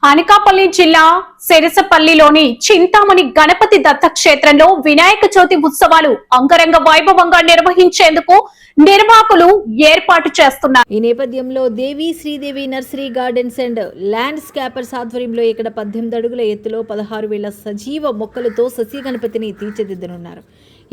అనకాపల్లి జిల్లా సెరసపల్లిలోని చింతామణి గణపతి దత్త క్షేత్రంలో వినాయక చవితి ఉత్సవాలు అంగరంగ వైభవంగా నిర్వహించేందుకు నిర్వాహకులు ఏర్పాటు చేస్తున్నారు. ఈ నేపథ్యంలో Devi Sridevi nursery gardens and landscapers ఆధ్వర్యంలో ఇక్కడ 18 అడుగుల ఎత్తులో 16,000 సజీవ మొక్కలతో సస్య గణపతిని తీర్చిదిద్దనున్నారు.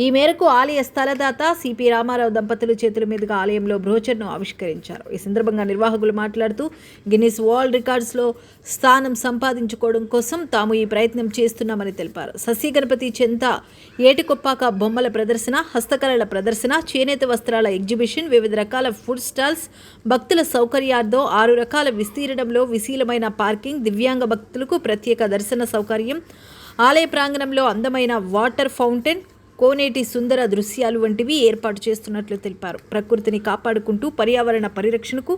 ఈ మేరకు ఆలయ స్థలదాత సిపి రామారావు దంపతులు చేతుల మీదుగా ఆలయంలో బ్రోచర్ను ఆవిష్కరించారు. ఈ సందర్భంగా నిర్వాహకులు మాట్లాడుతూ గిన్నిస్ వరల్డ్ రికార్డ్స్లో స్థానం సంపాదించుకోవడం కోసం తాము ఈ ప్రయత్నం చేస్తున్నామని తెలిపారు. సస్య గణపతి చెంత ఏటికొప్పాక బొమ్మల ప్రదర్శన, హస్తకళల ప్రదర్శన, చేనేత వస్త్రాల ఎగ్జిబిషన్, వివిధ రకాల ఫుడ్ స్టాల్స్, భక్తుల సౌకర్యార్థం 6 రకాల విస్తీర్ణంలో విశాలమైన పార్కింగ్, దివ్యాంగ భక్తులకు ప్రత్యేక దర్శన సౌకర్యం, ఆలయ ప్రాంగణంలో అందమైన వాటర్ ఫౌంటైన్, కోనేటి సుందర దృశ్యాలు వంటివి ఏర్పాటు చేస్తున్నట్లు తెలిపారు. ప్రకృతిని కాపాడుకుంటూ పర్యావరణ పరిరక్షణకు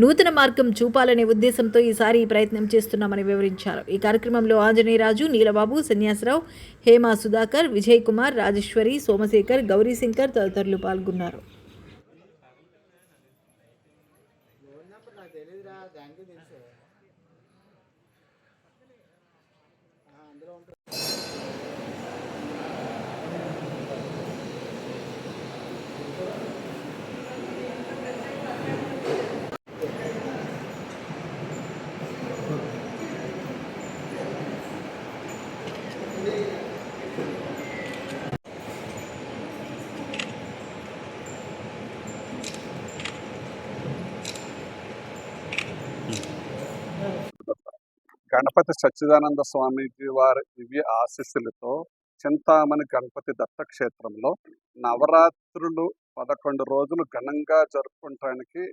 నూతన మార్గం చూపాలనే ఉద్దేశంతో ఈసారి ఈ ప్రయత్నం చేస్తున్నామని వివరించారు. ఈ కార్యక్రమంలో ఆంజనేయరాజు, నీలబాబు, సన్యాసరావు, హేమ సుధాకర్, విజయ్ కుమార్, రాజేశ్వరి, సోమశేఖర్, గౌరీశంకర్ తదితరులు పాల్గొన్నారు. గణపతి సచ్చిదానంద స్వామీజీ వారి దివ్య ఆశీస్సులతో చింతామణి గణపతి దత్తక్షేత్రంలో నవరాత్రులు 11 రోజులు ఘనంగా జరుపుకోవటానికి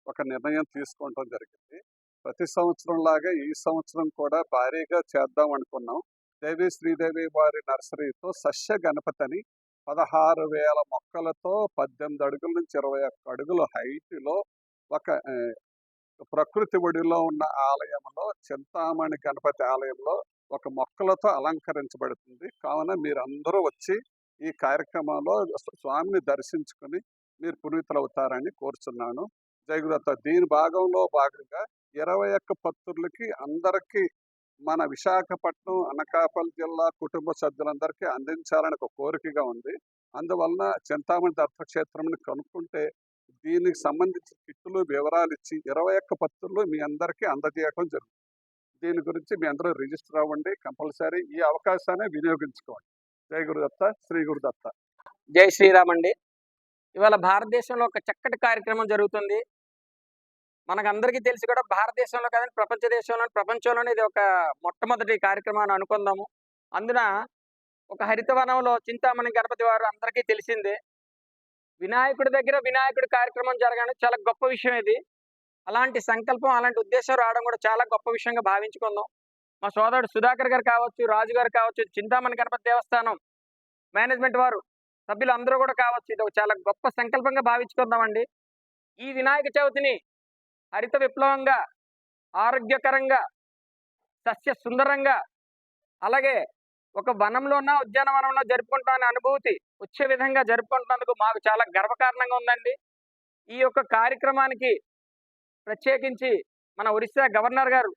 ఒక నిర్ణయం తీసుకోవటం జరిగింది. ప్రతి సంవత్సరం లాగా ఈ సంవత్సరం కూడా భారీగా చేద్దాం అనుకున్నాం. దేవి శ్రీదేవి వారి నర్సరీతో సస్య గణపతిని 16,000 మొక్కలతో 18 అడుగుల నుంచి 21 అడుగుల హైట్లో ఒక ప్రకృతి ఒడిలో ఉన్న ఆలయంలో, చింతామణి గణపతి ఆలయంలో ఒక మొక్కలతో అలంకరించబడుతుంది. కావున మీరందరూ వచ్చి ఈ కార్యక్రమంలో స్వామిని దర్శించుకుని మీరు పునీతులవుతారని కోరుచున్నాను. జయగుదత్త. దీని భాగంలో భాగంగా 21 పత్రులకి అందరికీ మన విశాఖపట్నం, అనకాపల్లి జిల్లా కుటుంబ సభ్యులందరికీ అందించాలని ఒక కోరికగా ఉంది. అందువలన చింతామణి దత్తక్షేత్రంని కనుక్కుంటే దీనికి సంబంధించిన కిట్టులు వివరాలు ఇచ్చి 21 పత్రులు మీ అందరికీ అందజేయడం జరుగుతుంది. దీని గురించి మీ అందరూ రిజిస్టర్ అవ్వండి. కంపల్సరీ ఈ అవకాశాన్ని వినియోగించుకోండి. జై గురుదత్త, శ్రీ గురుదత్త. జై శ్రీరామ్ అండి. ఇవాళ భారతదేశంలో ఒక చక్కటి కార్యక్రమం జరుగుతుంది. మనకందరికీ తెలిసి కూడా భారతదేశంలో కాదని ప్రపంచంలోనే ఇది ఒక మొట్టమొదటి కార్యక్రమాన్ని అనుకుందాము. అందున ఒక హరితవనంలో చింతామణి గణపతి వారు అందరికీ తెలిసిందే. వినాయకుడి దగ్గర వినాయకుడి కార్యక్రమం జరగడం చాలా గొప్ప విషయం. ఇది అలాంటి సంకల్పం, అలాంటి ఉద్దేశం రావడం కూడా చాలా గొప్ప విషయంగా భావించుకుందాం. మా సోదరుడు సుధాకర్ గారు కావచ్చు, రాజు గారు కావచ్చు, చింతామణి గణపతి దేవస్థానం మేనేజ్మెంట్ వారు సభ్యులు అందరూ కూడా కావచ్చు, ఇది చాలా గొప్ప సంకల్పంగా భావించుకుందామండి. ఈ వినాయక చవితిని హరిత విప్లవంగా, ఆరోగ్యకరంగా, సస్య సుందరంగా, అలాగే ఒక వనంలోన ఉద్యానవనంలో జరుపుకుంటామనే అనుభూతి వచ్చే విధంగా జరుపుకుంటున్నందుకు మాకు చాలా గర్వకారణంగా ఉందండి. ఈ యొక్క కార్యక్రమానికి ప్రత్యేకించి మన ఒరిస్సా గవర్నర్ గారు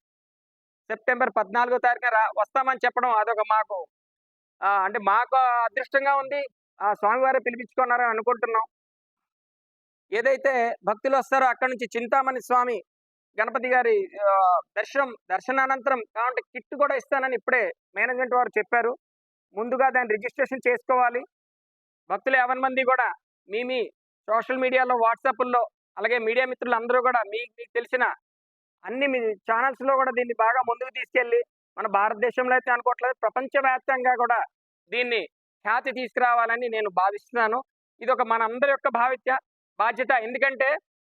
సెప్టెంబర్ 14వ తారీఖున వస్తామని చెప్పడం అదొక మాకు అంటే మాకు అదృష్టంగా ఉంది. ఆ స్వామివారే పిలిపించుకున్నారని అనుకుంటున్నాం. ఏదైతే భక్తులు వస్తారో అక్కడి నుంచి చింతామణి స్వామి గణపతి గారి దర్శనానంతరం కాబట్టి కిట్ కూడా ఇస్తానని ఇప్పుడే మేనేజ్మెంట్ వారు చెప్పారు. ముందుగా దాన్ని రిజిస్ట్రేషన్ చేసుకోవాలి. భక్తులు 50 మంది కూడా మీ సోషల్ మీడియాలో, వాట్సాప్లో, అలాగే మీడియా మిత్రులు అందరూ కూడా మీకు తెలిసిన అన్ని మీ ఛానల్స్లో కూడా దీన్ని బాగా ముందుకు తీసుకెళ్ళి మన భారతదేశంలో అయితే అనుకోవట్లేదు, ప్రపంచవ్యాప్తంగా కూడా దీన్ని ఖ్యాతి తీసుకురావాలని నేను భావిస్తున్నాను. ఇది ఒక మన అందరి యొక్క బాధ్యత. ఎందుకంటే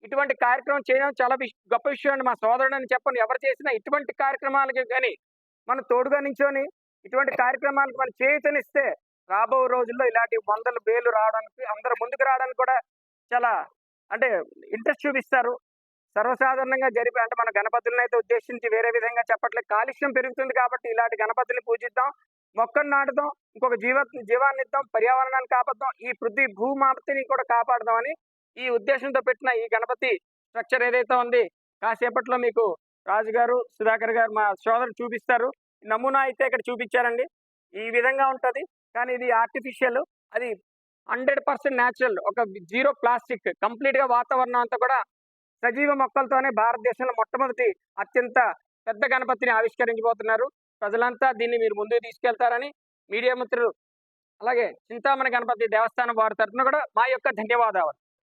ఇటువంటి కార్యక్రమం చేయడం చాలా గొప్ప విషయం అండి. మా సోదరుడు అని చెప్పండి, ఎవరు చేసినా ఇటువంటి కార్యక్రమాలకి కానీ మనం తోడుగా నించొని ఇటువంటి కార్యక్రమాలకు మనం చేయూతనిస్తే రాబో రోజుల్లో ఇలాంటి 100 వేలు రావడానికి, అందరూ ముందుకు రావడానికి కూడా చాలా అంటే ఇంట్రెస్ట్ చూపిస్తారు. సర్వసాధారణంగా అంటే మన గణపతులను అయితే ఉద్దేశించి వేరే విధంగా చెప్పట్లేదు. కాలుష్యం పెరుగుతుంది కాబట్టి ఇలాంటి గణపతుల్ని పూజిద్దాం, మొక్కను నాటుదాం, ఇంకొక జీవాన్ని ఇద్దాం, పర్యావరణాన్ని కాపాడుదాం, ఈ పృథ్వీ భూమాతని కూడా కాపాడదామని ఈ ఉద్దేశంతో పెట్టిన ఈ గణపతి స్ట్రక్చర్ ఏదైతే ఉంది కాసేపట్లో మీకు రాజు గారు, సుధాకర్ గారు మా సోదరులు చూపిస్తారు. నమూనా అయితే ఇక్కడ చూపించారండి. ఈ విధంగా ఉంటది. కానీ ఇది ఆర్టిఫిషియల్. అది 100% న్యాచురల్. ఒక జీరో ప్లాస్టిక్. కంప్లీట్ గా వాతావరణం అంతా కూడా సజీవ మొక్కలతోనే భారతదేశంలో మొట్టమొదటి అత్యంత పెద్ద గణపతిని ఆవిష్కరించబోతున్నారు. ప్రజలంతా దీన్ని మీరు ముందుకు తీసుకెళ్తారని మీడియా మిత్రులు అలాగే చింతామణి గణపతి దేవస్థానం వారి తరఫున కూడా మా యొక్క ధన్యవాదాలు.